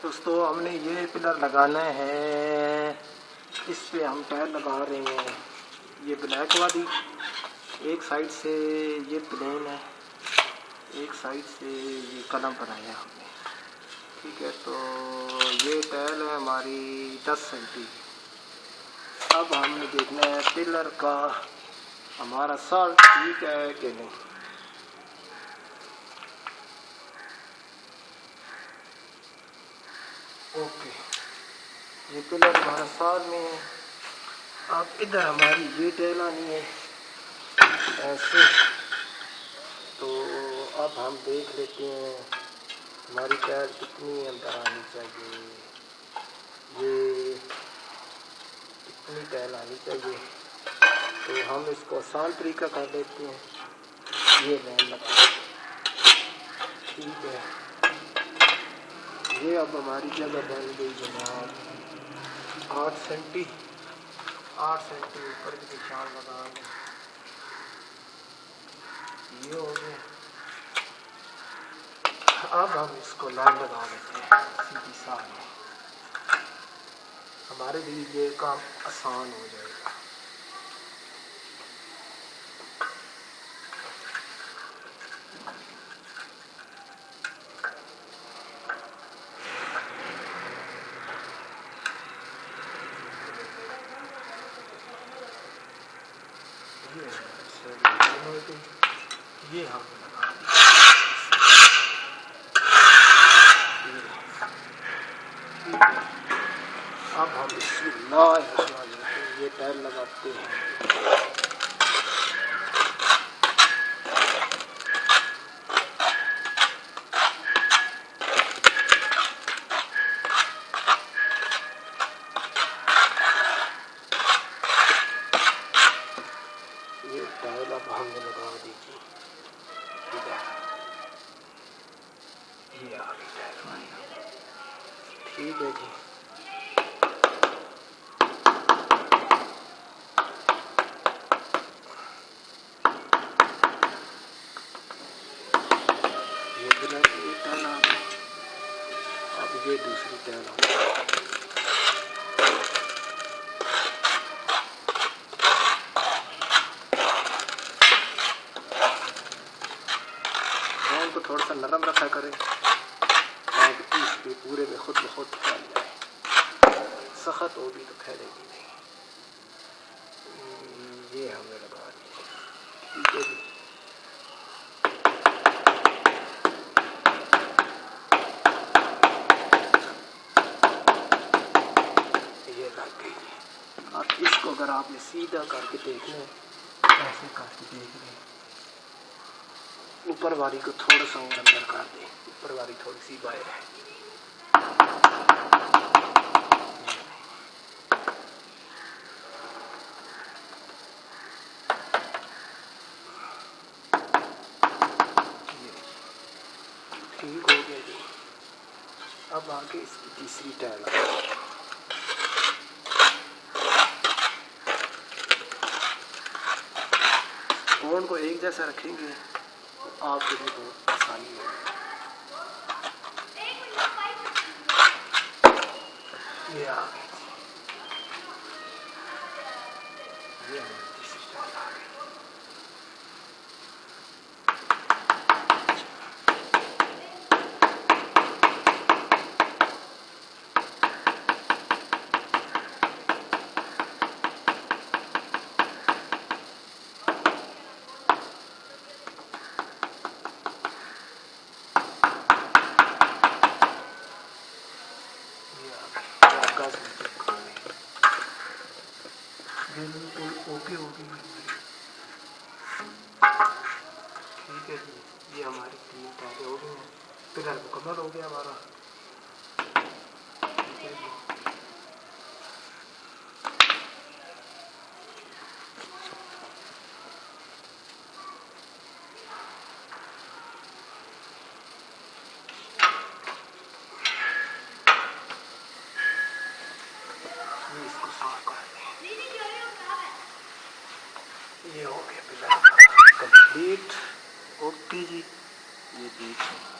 दोस्तों हमने ये पिलर लगाना है, इस पे हम टायर लगा रहे हैं। ये ब्लैक वाली एक साइड से ये प्लेन है, एक साइड से ये कलम बनाया हमने। ठीक है, तो ये टायर है हमारी 10 सेंटी। अब हमने देखना है पिलर का हमारा साल्ट ठीक है कि नहीं। ओके, ये पिलर हमारा साल में है। अब इधर हमारी ये टाइल आनी है ऐसे। तो अब हम देख लेते हैं हमारी टाइल कितनी अंदर आनी चाहिए, ये कितनी टाइल आनी चाहिए। तो हम इसको आसान तरीका कर लेते हैं, ये लाइन लगा। ठीक है, ये अब हमारी जगह बन गई जनाब 8 सेंटी। 8 सेंटी ऊपर की निशान लगा दें, ये हो गया। अब हम इसको लाइन लगा देते हैं सीधी सामने, हमारे लिए ये काम आसान हो जाएगा। ये हम लगा अब हम ये टायर लगाते हैं। ये टायर अब हमें लगा दीजिए। ठीक है, ये आ गई टायर। ठीक है जी, ये पिलर ये टायर आ गई। अब ये दूसरी टायर आ गई। को थोड़ा सा नरम रखा करें ताकि इस पे पूरे में खुद ब खुद फैल जाए। सख्त हो भी तो फैलेगी नहीं। ये हमने लगा दिया। ठीक है जी, ये लग गई। अब इसको अगर आपने सीधा करके देख लें, ऐसे करके देख लें, ऊपर वाली को थोड़ा सा और अंदर कर दें, ऊपर वाली थोड़ी सी बाहर है। ठीक हो गया जी। अब आगे इसकी तीसरी टाइल कोण को एक जैसा रखेंगे तो आपके लिए बहुत आसानी होगी। ये आ गई, ये हमारी तीसरी टाइल आ गई। बिल्कुल ओके हो गई। ठीक है जी, ये हमारी 3 टाइलें हो गई हैं। पिलर मुकम्मल हो गया हमारा। ठीक है जी, इसको साफ कर दें। ये हो गया पिलर कंप्लीट। ओके जी, ये देखिए।